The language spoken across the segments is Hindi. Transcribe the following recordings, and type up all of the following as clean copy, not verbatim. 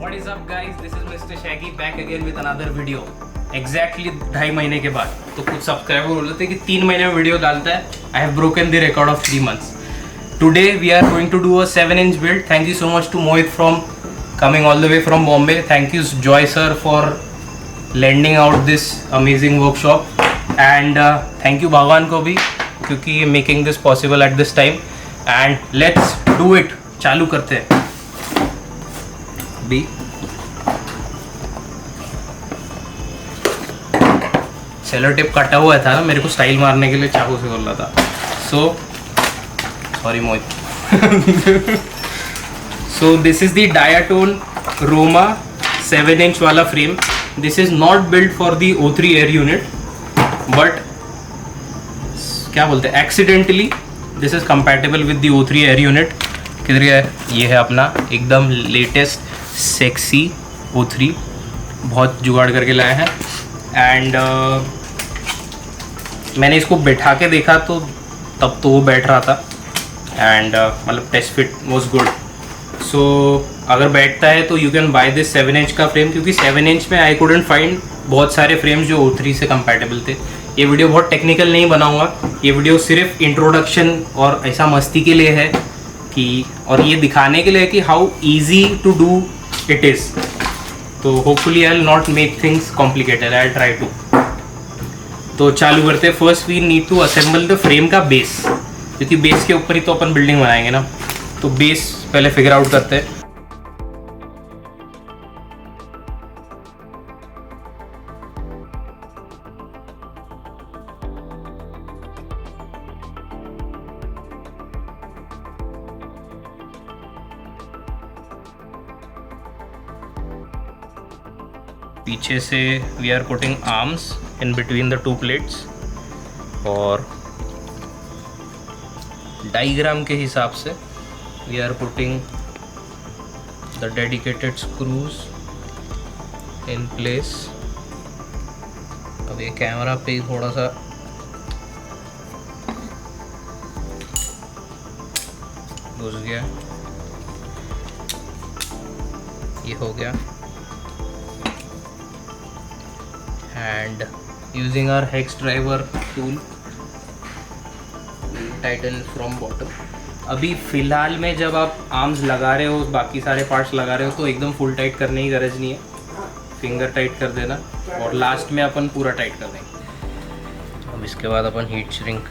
What is up guys, this is Mr. Shaggy back again with another video. Exactly 2.5 महीने के बाद. तो कुछ सब्सक्राइबर बोल रहे थे कि 3 महीने में वीडियो डालता है. I have broken the record of 3 months. Today we are going to do a 7-inch build. Thank you so much to Mohit from coming all the way from Bombay. Thank you Joy sir for lending out this amazing workshop. And thank you भगवान को भी क्योंकि making this possible at this time. And let's do it. चालू करते हैं. भी सेलो टेप कटा हुआ था ना, मेरे को स्टाइल मारने के लिए चाकू से बोल रहा था. So sorry Mohit. So this is the Diatone Roma 7-inch वाला frame. This is not build for the O3 air unit but क्या बोलते हैं accidentally this is compatible with the O3 air unit. किधर गया है? ये है अपना एकदम लेटेस्ट सेक्सी O3, बहुत जुगाड़ करके लाया है. एंड मैंने इसको बैठा के देखा तो तब तो वो बैठ रहा था. एंड मतलब टेस्ट फिट वाज गुड. सो अगर बैठता है तो you can by this 7-inch का फ्रेम, क्योंकि 7-inch में आई कुडंट फाइंड बहुत सारे फ्रेम्स जो O3 से कंपैटिबल थे. ये वीडियो बहुत टेक्निकल नहीं बनाऊंगा, ये वीडियो सिर्फ इंट्रोडक्शन और ऐसा मस्ती के लिए है कि, और ये दिखाने के लिए कि how easy to do it is. तो hopefully I will not make things complicated, I try to. तो चालू करते हैं. First we need to assemble the frame का बेस, क्योंकि बेस के ऊपर ही तो अपन बिल्डिंग बनाएंगे ना. तो बेस पहले फिगर आउट करते हैं. पीछे से we are putting arms in between the 2 plates और डायग्राम के हिसाब से we are putting the dedicated screws in place. अब ये कैमरा पे थोड़ा सा घुस गया, ये हो गया. And using our hex driver tool tighten from bottom. अभी फ़िलहाल में जब आप आर्म्स लगा रहे हो, बाकी सारे पार्ट्स लगा रहे हो तो एकदम फुल टाइट करने की गरज नहीं है. फिंगर टाइट कर देना और लास्ट में अपन पूरा टाइट कर देंगे. अब इसके बाद अपन हीट श्रिंक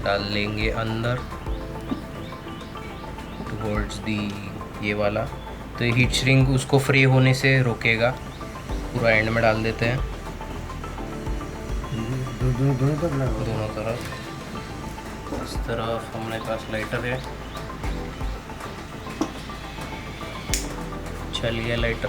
डाल लेंगे अंदर टुवर्ड्स दी ये वाला. तो ये हीट श्रिंक उसको फ्री होने से रोकेगा. पूरा एंड में डाल देते हैं दोनों तरफ. इस तरफ हमारे पास लाइटर है. चल गया लाइटर.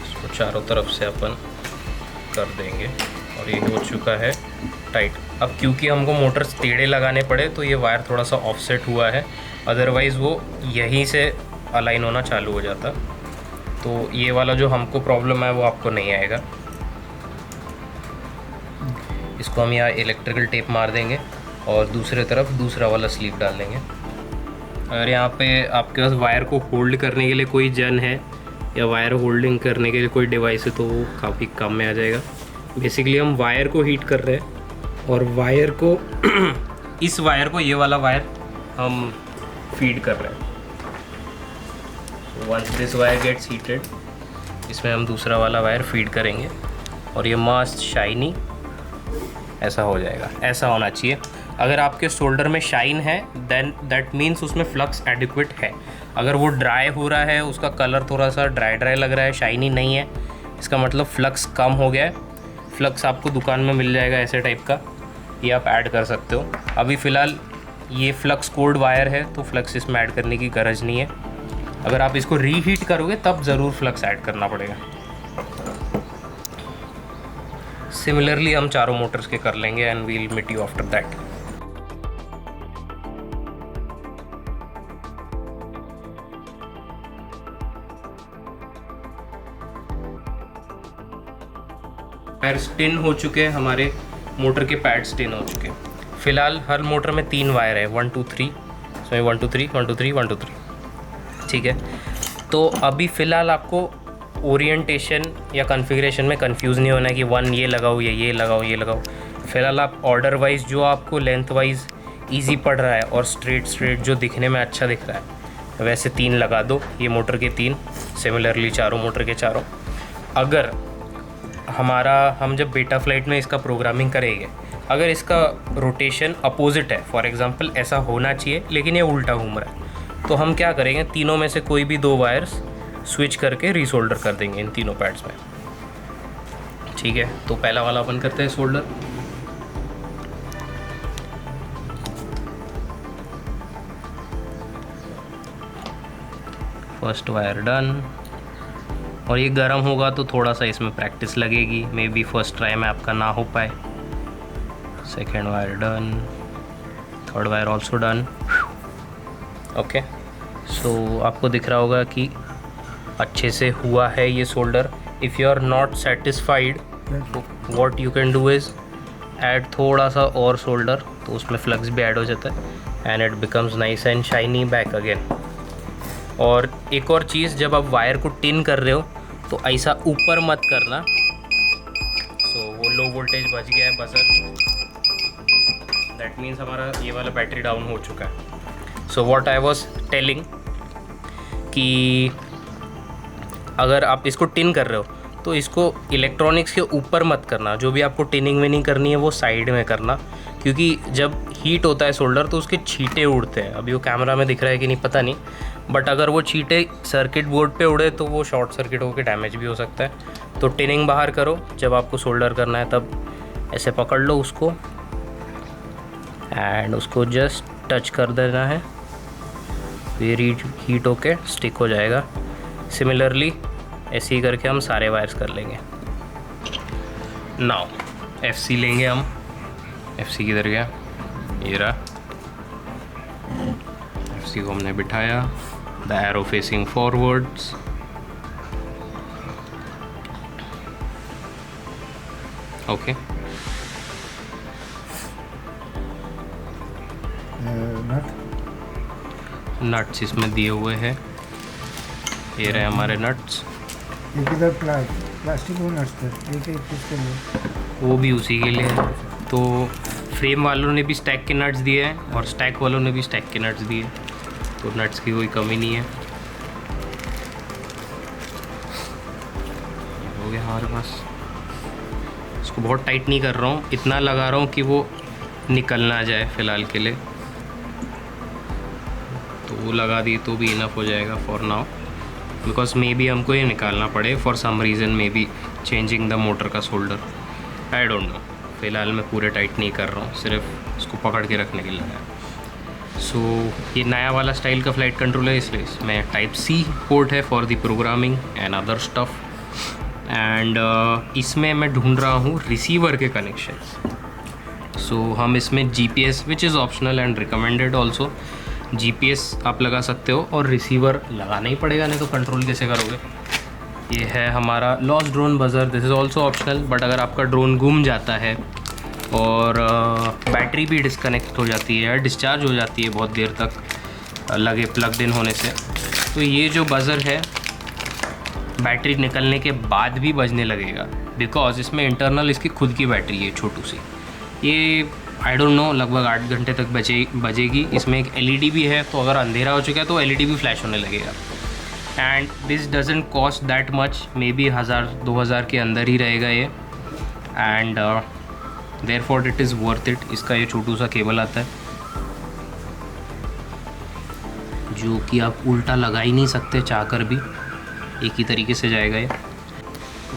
इसको चारों तरफ से अपन कर देंगे और ये हो चुका है टाइट. अब क्योंकि हमको मोटर्स टेढ़े लगाने पड़े तो ये वायर थोड़ा सा ऑफसेट हुआ है, अदरवाइज़ वो यहीं से अलाइन होना चालू हो जाता. तो ये वाला जो हमको प्रॉब्लम है वो आपको नहीं आएगा. इसको हम यहाँ इलेक्ट्रिकल टेप मार देंगे और दूसरे तरफ दूसरा वाला स्लीव डाल देंगे. अगर यहाँ पे आपके पास वायर को होल्ड करने के लिए कोई जन है या वायर होल्डिंग करने के लिए कोई डिवाइस है तो वो काफ़ी कम में आ जाएगा. बेसिकली हम वायर को हीट कर रहे हैं और वायर को इस वायर को, ये वाला वायर हम फीड कर रहे हैं. Once this wire gets heated इसमें हम दूसरा वाला वायर फीड करेंगे और ये मस्त शाइनी ऐसा हो जाएगा. ऐसा होना चाहिए. अगर आपके शोल्डर में शाइन है देन दैट मीन्स उसमें फ्लक्स एडिक्वेट है. अगर वो ड्राई हो रहा है, उसका कलर थोड़ा सा ड्राई लग रहा है, शाइनी नहीं है, इसका मतलब फ्लक्स कम हो गया है. फ्लक्स आपको दुकान में मिल जाएगा ऐसे टाइप का, ये आप ऐड कर सकते हो. अभी फ़िलहाल ये फ्लक्स कोड वायर है तो फ्लक्स इसमें ऐड करने की गरज नहीं है. अगर आप इसको रीहीट करोगे तब ज़रूर फ्लक्स ऐड करना पड़ेगा. सिमिलरली हम चारों मोटर्स के कर लेंगे and we'll meet you after that. Wires tin हो चुके हैं, हमारे मोटर के पैड्स टिन हो चुके हैं। फ़िलहाल हर मोटर में 3 वायर है, 1 2 3, इसमें 1 2 3 1 2 3 1 2 3, ठीक है। तो अभी फ़िलहाल आपको ओरिएंटेशन या कॉन्फ़िगरेशन में कंफ्यूज नहीं होना है कि 1 ये लगाओ या ये लगाओ ये लगाओ। फ़िलहाल आप ऑर्डर वाइज जो आपको लेंथ वाइज ईजी पड़ रहा है और स्ट्रेट जो दिखने में अच्छा दिख रहा है वैसे 3 लगा दो। ये मोटर के 3, सिमिलरली चारों मोटर के चारों। अगर हम जब बीटा फ्लाइट में इसका प्रोग्रामिंग करेंगे, अगर इसका रोटेशन अपोजिट है, फॉर एग्जांपल ऐसा होना चाहिए लेकिन ये उल्टा घूम रहा है, तो हम क्या करेंगे, तीनों में से कोई भी 2 वायर्स स्विच करके रीसोल्डर कर देंगे इन तीनों पैड्स में, ठीक है। तो पहला वाला अपन करते हैं सोल्डर। First wire done. और ये गर्म होगा तो थोड़ा सा इसमें प्रैक्टिस लगेगी, मे बी फर्स्ट ट्राई में आपका ना हो पाए। Second wire done, third wire also done. Okay, so आपको दिख रहा होगा कि अच्छे से हुआ है ये solder. If you are not satisfied, what you can do is add थोड़ा सा और सोल्डर, तो उसमें फ्लक्स भी ऐड हो जाता है and it becomes nice and shiny back again. और एक और चीज़, जब आप वायर को टिन कर रहे हो तो ऐसा ऊपर मत करना। सो वो लो वोल्टेज बच गया है बजर, दैट मीन्स हमारा ये वाला बैटरी डाउन हो चुका है। So what I was telling कि अगर आप इसको टिन कर रहे हो तो इसको इलेक्ट्रॉनिक्स के ऊपर मत करना। जो भी आपको टिनिंग विनिंग करनी है वो साइड में करना, क्योंकि जब हीट होता है सोल्डर तो उसके छींटे उड़ते हैं। अभी वो कैमरा में दिख रहा है कि नहीं पता नहीं, बट अगर वो छींटे सर्किट बोर्ड पे उड़े तो वो शॉर्ट सर्किट होकर डैमेज भी हो सकता है। तो टिनिंग बाहर करो, जब आपको सोल्डर करना है तब ऐसे पकड़ लो उसको एंड उसको जस्ट टच कर देना है, फिर हीट होके स्टिक हो जाएगा। सिमिलरली ऐसे ही करके हम सारे वायर्स कर लेंगे। नाउ FC लेंगे हम। FC किधर गया, ये रहा। FC को हमने बिठाया, the arrow facing forwards. Okay, nuts इसमें दिए हुए हैं, ये रहे हमारे नट्स। प्लास्टिक वो नट्स थे, किसके लिए? वो भी उसी के लिए है। तो फ्रेम वालों ने भी स्टैक के नट्स दिए हैं और स्टैक वालों ने भी स्टैक के नट्स दिए, तो नट्स की कोई कमी नहीं है। हो गया हमारे पास। इसको बहुत टाइट नहीं कर रहा हूँ, इतना लगा रहा हूँ कि वो निकल ना जाए फ़िलहाल के लिए। तो वो लगा दी तो भी इनफ हो जाएगा for now, because maybe हमको ये निकालना पड़े for some reason, maybe changing the motor का सोल्डर, आई डोंट नो। फ़िलहाल मैं पूरे टाइट नहीं कर रहा हूँ, सिर्फ इसको पकड़ के रखने के लिए है। सो ये नया वाला स्टाइल का फ्लाइट कंट्रोल है, इसलिए इसमें Type-C पोर्ट है for the programming and other stuff. And इसमें मैं ढूंढ रहा हूँ रिसीवर के कनेक्शन। सो हम इसमें GPS, which is optional and recommended also, GPS आप लगा सकते हो और रिसीवर लगाना ही पड़ेगा, नहीं तो कंट्रोल कैसे करोगे। ये है हमारा lost drone buzzer, this is also optional, but अगर आपका ड्रोन गुम जाता है और बैटरी भी डिस्कनेक्ट हो जाती है, डिस्चार्ज हो जाती है बहुत देर तक लगे प्लग्ड इन होने से, तो ये जो बजर है बैटरी निकलने के बाद भी बजने लगेगा, बिकॉज इसमें इंटरनल इसकी खुद की बैटरी है छोटू सी। ये आई डोंट नो लगभग 8 घंटे तक बजेगी। इसमें एक LED भी है, तो अगर अंधेरा हो चुका है तो LED भी फ्लैश होने लगेगा। And this doesn't cost that much, maybe 1000-2000 के अंदर ही रहेगा ये। And therefore it is worth it. इसका ये छोटू सा केबल आता है जो कि आप उल्टा लगा ही नहीं सकते चाह कर भी, एक ही तरीके से जाएगा ये।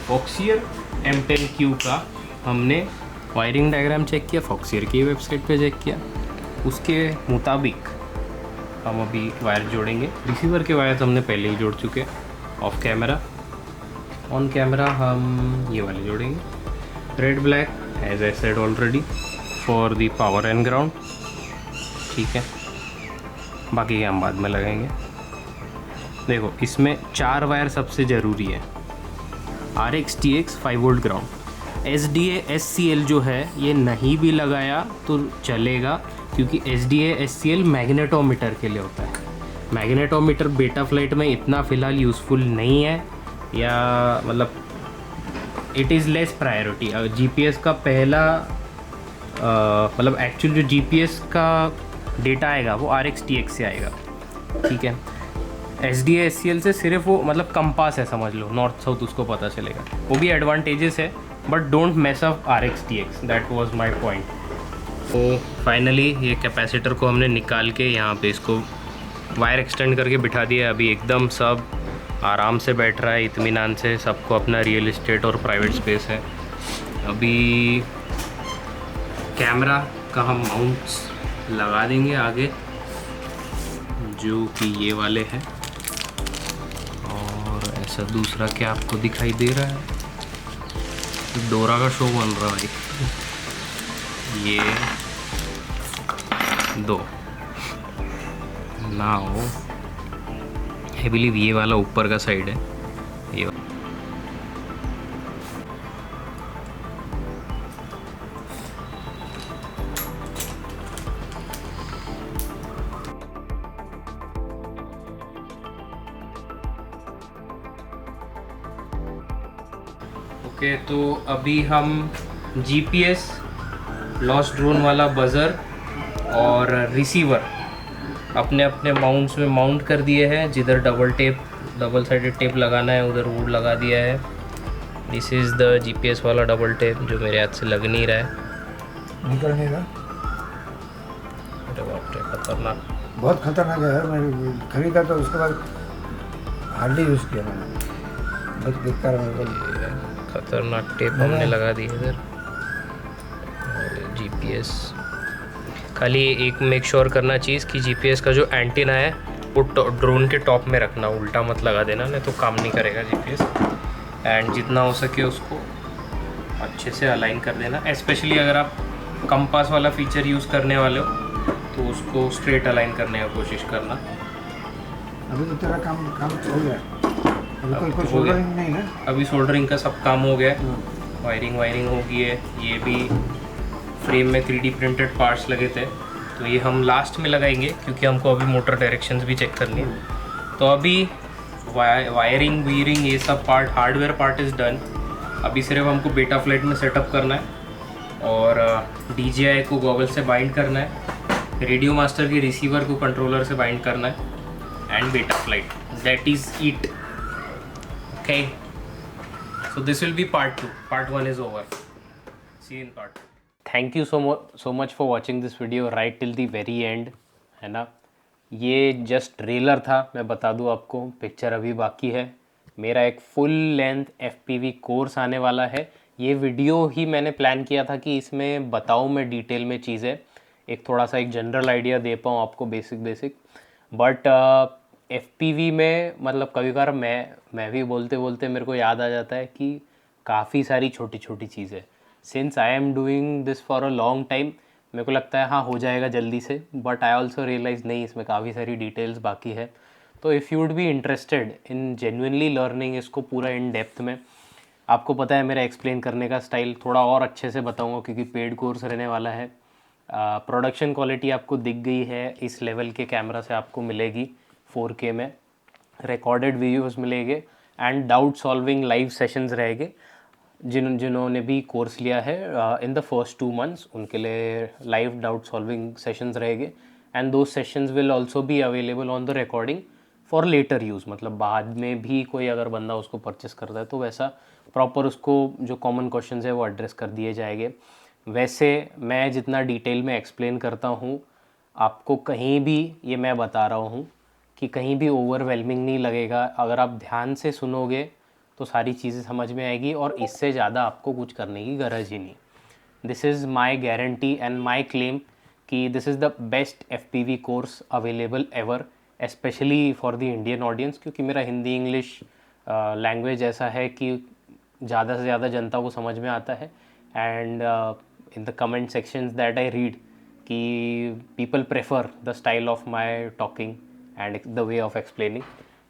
फॉक्सियर M10Q का हमने वायरिंग डायग्राम चेक किया, फॉक्सियर की वेबसाइट पे चेक किया, उसके मुताबिक हम अभी वायर जोड़ेंगे। रिसीवर के वायर हमने पहले ही जोड़ चुके हैं ऑफ कैमरा। ऑन कैमरा हम ये वाले जोड़ेंगे, red black as I said already for the power and ground, ठीक है। बाकी हम बाद में लगाएंगे। देखो इसमें 4 वायर सबसे ज़रूरी है, RX TX 5 volt ground, SDA-SCL जो है ये नहीं भी लगाया तो चलेगा, क्योंकि SDA-SCL मैग्नेटोमीटर के लिए होता है। मैग्नेटोमीटर बेटा फ्लाइट में इतना फ़िलहाल यूज़फुल नहीं है, या मतलब it is less priority. GPS का पहला मतलब एक्चुअल जो GPS का डेटा आएगा वो RX-TX से आएगा, ठीक है। SDA-SCL से सिर्फ वो मतलब कंपास है, समझ लो, नॉर्थ साउथ उसको पता चलेगा, वो भी एडवांटेजेस है, but don't mess up RX-TX, that was my point. तो फाइनली ये कैपेसिटर को हमने निकाल के यहाँ पे इसको वायर एक्सटेंड करके बिठा दिया। अभी एकदम सब आराम से बैठ रहा है, इत्मीनान से, सबको अपना रियल एस्टेट और प्राइवेट स्पेस है। अभी कैमरा का हम माउंट्स लगा देंगे आगे, जो कि ये वाले हैं। और ऐसा दूसरा क्या आपको दिखाई दे रहा है, डोरा का शो बन रहा है भाई। ये दो नाउ आई बिलीव ये वाला ऊपर का साइड है, ये ओके। तो अभी हम GPS, लॉस्ट ड्रोन वाला बज़र और रिसीवर अपने अपने माउंट्स में माउंट कर दिए हैं। जिधर डबल साइडेड टेप लगाना है उधर वुड लगा दिया है। दिस इज़ द GPS वाला डबल टेप जो मेरे हाथ से लग नहीं रहा है। निकलने का अरे बाप रे, खतरनाक, बहुत खतरनाक है। मैं खरीदा तो उसके बाद हार्डली यूज़ किया मैंने, बहुत बेकार मेरे को। ये खतरनाक टेप हमने लगा दी इधर। GPS खाली एक मेक श्योर करना चीज़ कि GPS का जो एंटीना है वो ड्रोन के टॉप में रखना, उल्टा मत लगा देना, नहीं तो काम नहीं करेगा GPS। एंड जितना हो सके उसको अच्छे से अलाइन कर देना, स्पेशली अगर आप कंपास वाला फीचर यूज़ करने वाले हो तो उसको स्ट्रेट अलाइन करने का कोशिश करना। अभी तो तेरा काम हो गया, अभी कोई तो हो सोल्डरिंग गया। नहीं है। अभी सोल्डरिंग का सब काम हो गया है, वायरिंग हो गई है। ये भी फ्रेम में 3D प्रिंटेड पार्ट्स लगे थे, तो ये हम लास्ट में लगाएंगे क्योंकि हमको अभी मोटर डायरेक्शंस भी चेक करनी है। तो अभी वायरिंग वीयरिंग ये सब part, hardware part is done. अभी सिर्फ हमको बेटा फ्लाइट में सेटअप करना है और DJI को गॉगल से बाइंड करना है, रेडियो मास्टर के रिसीवर को कंट्रोलर से बाइंड करना है, एंड बेटा flight, that is it. Okay, so this will be part 2. Part 1 is over. See you in part 2. Thank you so much for watching this video right till the very end, है ना। ये जस्ट ट्रेलर था, मैं बता दूँ आपको, पिक्चर अभी बाकी है। मेरा एक फुल लेंथ FPV कोर्स आने वाला है। ये वीडियो ही मैंने प्लान किया था कि इसमें बताऊँ मैं डिटेल में चीज़ें, एक थोड़ा सा एक जनरल आइडिया दे पाऊँ आपको, बेसिक। बट FPV में मतलब कभी कभार मैं भी बोलते बोलते मेरे को याद आ जाता है कि काफ़ी सारी छोटी छोटी चीज़ें, since I am doing this for a long time, मेरे को लगता है हाँ हो जाएगा जल्दी से, बट आई ऑल्सो रियलाइज़ नहीं, इसमें काफ़ी सारी डिटेल्स बाकी है। तो if you would be interested in genuinely learning इसको पूरा इन डेप्थ में, आपको पता है मेरा एक्सप्लेन करने का स्टाइल थोड़ा और अच्छे से बताऊँगा क्योंकि पेड कोर्स रहने वाला है। प्रोडक्शन क्वालिटी आपको दिख गई है, इस लेवल के कैमरा से आपको मिलेगी 4K में, रिकॉर्डेड वीडियोस मिलेंगे and doubt solving live sessions रहेंगे। जिन्होंने भी कोर्स लिया है इन द फर्स्ट 2 months उनके लिए लाइव डाउट सॉल्विंग सेशंस रहेंगे, एंड दो sessions will also be available on the recording for later use, मतलब बाद में भी कोई अगर बंदा उसको परचेस करता है तो वैसा प्रॉपर उसको जो कॉमन क्वेश्चंस है वो एड्रेस कर दिए जाएंगे। वैसे मैं जितना डिटेल में एक्सप्लेन करता हूँ आपको, कहीं भी ये मैं बता रहा हूँ कि कहीं भी ओवरवेलमिंग नहीं लगेगा। अगर आप ध्यान से सुनोगे तो सारी चीज़ें समझ में आएगी और इससे ज़्यादा आपको कुछ करने की गरज ही नहीं। This is my guarantee and my claim कि this is the best FPV course available ever, specially for the Indian audience, क्योंकि मेरा हिंदी इंग्लिश लैंग्वेज ऐसा है कि ज़्यादा से ज़्यादा जनता को समझ में आता है। And in the comment sections that I read कि people prefer the style of my talking and the way of explaining.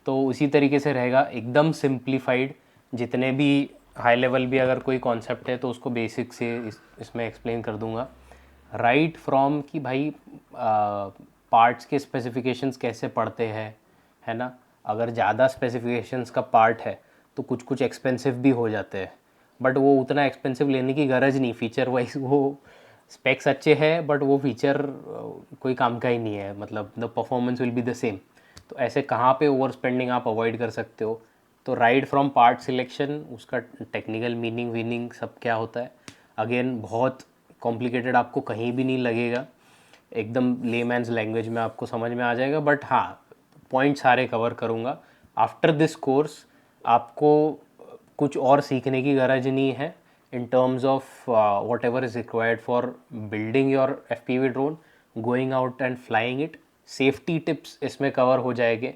तो उसी तरीके से रहेगा, एकदम सिंप्लीफाइड, जितने भी हाई लेवल भी अगर कोई कॉन्सेप्ट है तो उसको बेसिक से इसमें एक्सप्लेन कर दूंगा। राइट फ्रॉम कि भाई पार्ट्स के स्पेसिफिकेशंस कैसे पढ़ते हैं, है ना। अगर ज़्यादा स्पेसिफिकेशंस का पार्ट है तो कुछ कुछ एक्सपेंसिव भी हो जाते हैं, बट वो उतना एक्सपेंसिव लेने की गरज नहीं, फीचर वाइज वो स्पेक्स अच्छे हैं बट वो फीचर कोई काम का ही नहीं है, मतलब the performance will be the same. तो ऐसे कहाँ पे ओवर स्पेंडिंग आप अवॉइड कर सकते हो। तो राइट फ्रॉम पार्ट सिलेक्शन, उसका टेक्निकल मीनिंग वीनिंग सब क्या होता है, अगेन बहुत कॉम्प्लिकेटेड आपको कहीं भी नहीं लगेगा, एकदम लेमैन्स लैंग्वेज में आपको समझ में आ जाएगा। बट हाँ, पॉइंट सारे कवर करूँगा। आफ्टर दिस कोर्स आपको कुछ और सीखने की गरज नहीं है in terms of what ever is required for building your FPV drone, going out and flying it. Safety tips इसमें कवर हो जाएंगे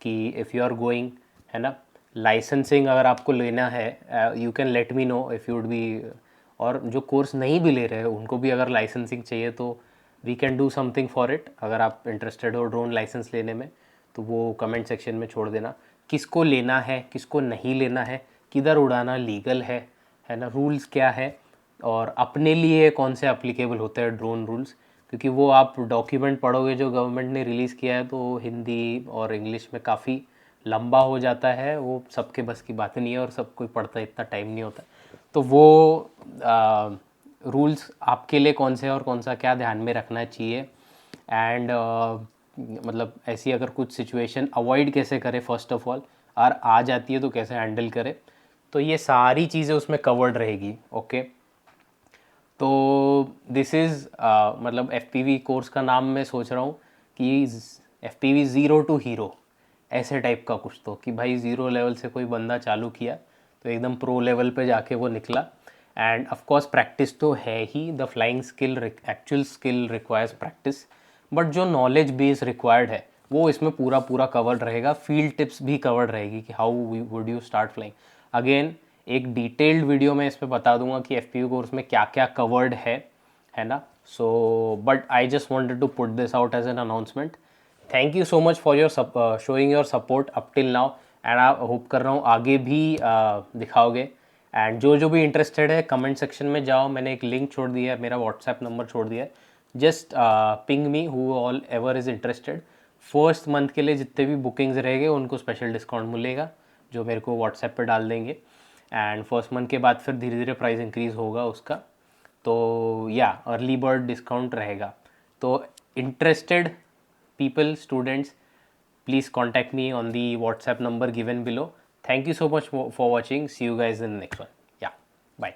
कि इफ़ यू आर गोइंग, है ना। लाइसेंसिंग अगर आपको लेना है, you can let me know if you would be, और जो कोर्स नहीं भी ले रहे हैं उनको भी अगर लाइसेंसिंग चाहिए तो we can do something for it. अगर आप इंटरेस्टेड हो ड्रोन लाइसेंस लेने में तो वो कमेंट सेक्शन में छोड़ देना, किसको लेना है किसको नहीं लेना है, किधर उड़ाना लीगल है ना, रूल्स क्या है, और अपने लिए कौन से एप्लीकेबल होते हैं ड्रोन रूल्स। क्योंकि वो आप डॉक्यूमेंट पढ़ोगे जो गवर्नमेंट ने रिलीज़ किया है तो हिंदी और इंग्लिश में काफ़ी लंबा हो जाता है, वो सबके बस की बात नहीं है और सब कोई पढ़ता है, इतना टाइम नहीं होता। तो वो रूल्स आपके लिए कौन से और कौन सा क्या ध्यान में रखना चाहिए, एंड मतलब ऐसी अगर कुछ सिचुएशन अवॉइड कैसे करें फर्स्ट ऑफ ऑल, और आ जाती है तो कैसे हैंडल करें, तो ये सारी चीज़ें उसमें कवर्ड रहेगी। ओके, तो दिस इज़ मतलब FPV कोर्स का नाम मैं सोच रहा हूँ कि FPV ज़ीरो टू हीरो, ऐसे टाइप का कुछ, तो कि भाई ज़ीरो लेवल से कोई बंदा चालू किया तो एकदम प्रो लेवल पे जाके वो निकला। एंड ऑफ कोर्स प्रैक्टिस तो है ही, the flying skill actual skill requires practice, but जो नॉलेज बेस रिक्वायर्ड है वो इसमें पूरा पूरा कवर्ड रहेगा। फील्ड टिप्स भी कवर्ड रहेगी कि how would you start flying. Again एक डिटेल्ड वीडियो में इस पर बता दूंगा कि FPV कोर्स में क्या क्या कवर्ड है ना। So but I just wanted to put this out as an announcement. Thank you so much for your showing your support up till now, and I hope कर रहा हूँ आगे भी दिखाओगे। एंड जो भी इंटरेस्टेड है कमेंट सेक्शन में जाओ, मैंने एक लिंक छोड़ दिया है, मेरा व्हाट्सएप नंबर छोड़ दिया है, just ping me who all ever is interested. First month के लिए जितने भी बुकिंग्स रहेंगे उनको स्पेशल डिस्काउंट मिलेगा जो मेरे को व्हाट्सएप पे डाल देंगे, एंड फर्स्ट मंथ के बाद फिर धीरे धीरे प्राइस इंक्रीज़ होगा उसका, तो या अर्ली बर्ड डिस्काउंट रहेगा। तो interested people, students, please contact me on the WhatsApp number given below. Thank you so much for watching. See you guys in the next one. Yeah, bye.